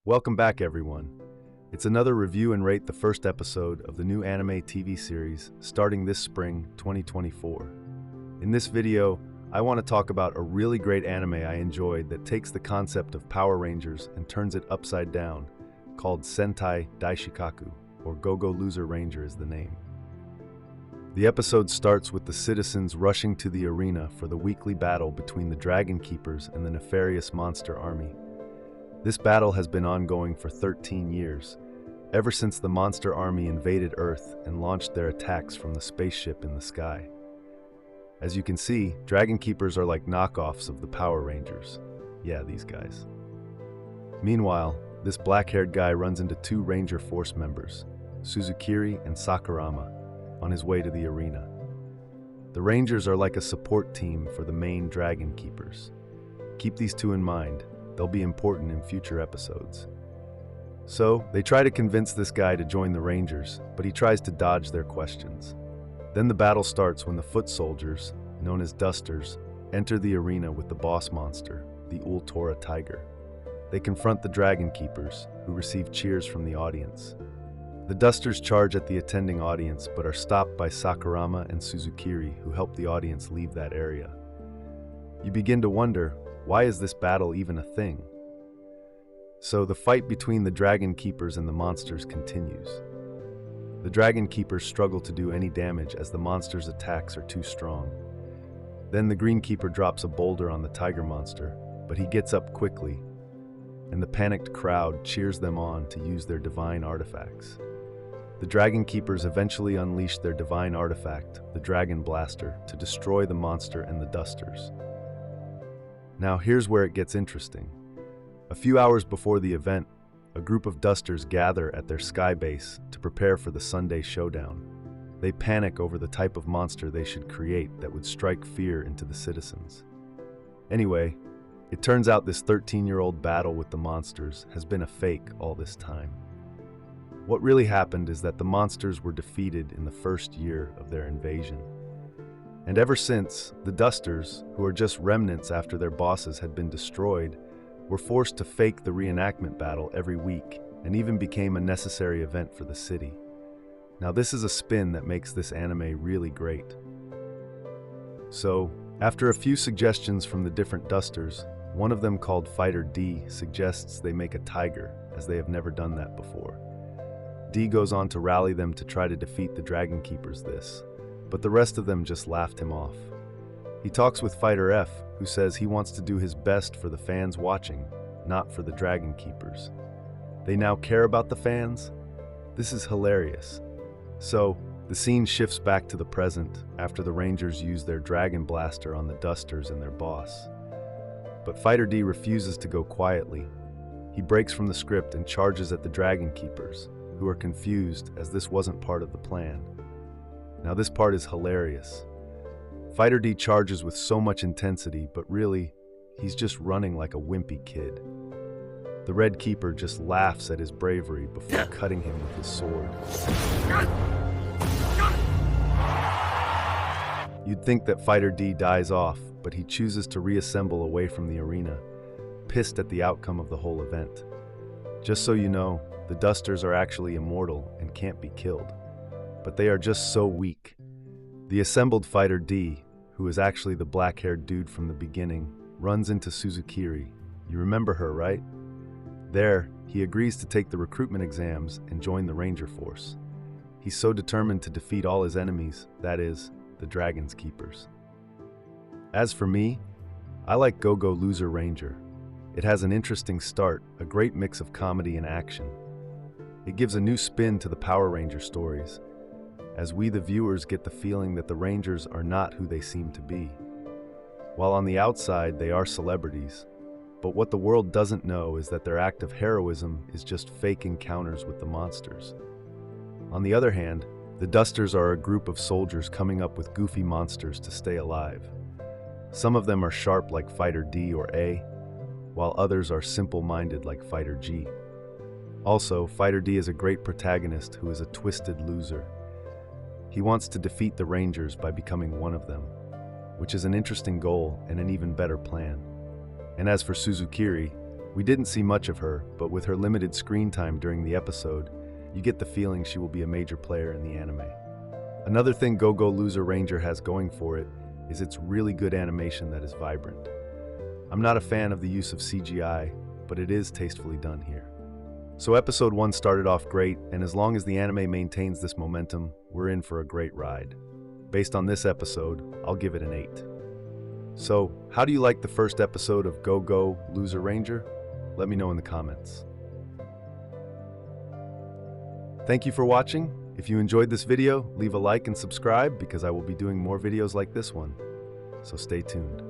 Welcome back, everyone. It's another review and rate the first episode of the new anime TV series starting this spring 2024. In this video, I want to talk about a really great anime I enjoyed that takes the concept of Power Rangers and turns it upside down, called Sentai Daishikkaku, or Go-Go Loser Ranger is the name. The episode starts with the citizens rushing to the arena for the weekly battle between the Dragon Keepers and the nefarious monster army. This battle has been ongoing for 13 years, ever since the monster army invaded Earth and launched their attacks from the spaceship in the sky. As you can see, Dragon Keepers are like knockoffs of the Power Rangers. Yeah, these guys. Meanwhile, this black-haired guy runs into two Ranger Force members, Suzukiri and Sakurama, on his way to the arena. The Rangers are like a support team for the main Dragon Keepers. Keep these two in mind. They'll be important in future episodes. So, they try to convince this guy to join the Rangers, but he tries to dodge their questions. Then the battle starts when the foot soldiers, known as Dusters, enter the arena with the boss monster, the Ultora Tiger. They confront the Dragon Keepers, who receive cheers from the audience. The Dusters charge at the attending audience, but are stopped by Sakurama and Suzukiri, who help the audience leave that area. You begin to wonder, why is this battle even a thing? So the fight between the Dragon Keepers and the monsters continues. The Dragon Keepers struggle to do any damage as the monsters' attacks are too strong. Then the Green Keeper drops a boulder on the Tiger Monster, but he gets up quickly, and the panicked crowd cheers them on to use their divine artifacts. The Dragon Keepers eventually unleash their divine artifact, the Dragon Blaster, to destroy the monster and the Dusters. Now here's where it gets interesting. A few hours before the event, a group of Dusters gather at their sky base to prepare for the Sunday showdown. They panic over the type of monster they should create that would strike fear into the citizens. Anyway, it turns out this 13-year-old battle with the monsters has been a fake all this time. What really happened is that the monsters were defeated in the first year of their invasion. And ever since, the Dusters, who are just remnants after their bosses had been destroyed, were forced to fake the reenactment battle every week and even became a necessary event for the city. Now this is a spin that makes this anime really great. So, after a few suggestions from the different Dusters, one of them called Fighter D suggests they make a tiger, as they have never done that before. D goes on to rally them to try to defeat the Dragon Keepers but the rest of them just laughed him off. He talks with Fighter F, who says he wants to do his best for the fans watching, not for the Dragon Keepers. They now care about the fans? This is hilarious. So, the scene shifts back to the present after the Rangers use their Dragon Blaster on the Dusters and their boss. But Fighter D refuses to go quietly. He breaks from the script and charges at the Dragon Keepers, who are confused as this wasn't part of the plan. Now this part is hilarious. Fighter D charges with so much intensity, but really, he's just running like a wimpy kid. The Red Keeper just laughs at his bravery before cutting him with his sword. You'd think that Fighter D dies off, but he chooses to reassemble away from the arena, pissed at the outcome of the whole event. Just so you know, the Dusters are actually immortal and can't be killed. But they are just so weak. The assembled Fighter D, who is actually the black-haired dude from the beginning, runs into Suzukiri. You remember her, right? There, he agrees to take the recruitment exams and join the Ranger Force. He's so determined to defeat all his enemies, that is, the Dragon Keepers. As for me, I like Go-Go Loser Ranger. It has an interesting start, a great mix of comedy and action. It gives a new spin to the Power Ranger stories, as we the viewers get the feeling that the Rangers are not who they seem to be. While on the outside they are celebrities, but what the world doesn't know is that their act of heroism is just fake encounters with the monsters. On the other hand, the Dusters are a group of soldiers coming up with goofy monsters to stay alive. Some of them are sharp like Fighter D or A, while others are simple-minded like Fighter G. Also, Fighter D is a great protagonist who is a twisted loser. He wants to defeat the Rangers by becoming one of them, which is an interesting goal and an even better plan. And as for Suzukiri, We didn't see much of her, but with her limited screen time during the episode, you get the feeling she will be a major player in the anime. Another thing Go-Go Loser Ranger has going for it is its really good animation that is vibrant. I'm not a fan of the use of CGI, but it is tastefully done here. So episode 1 started off great, and as long as the anime maintains this momentum, we're in for a great ride. Based on this episode, I'll give it an 8. So, how do you like the first episode of Go-Go Loser Ranger? Let me know in the comments. Thank you for watching. If you enjoyed this video, leave a like and subscribe because I will be doing more videos like this one. So stay tuned.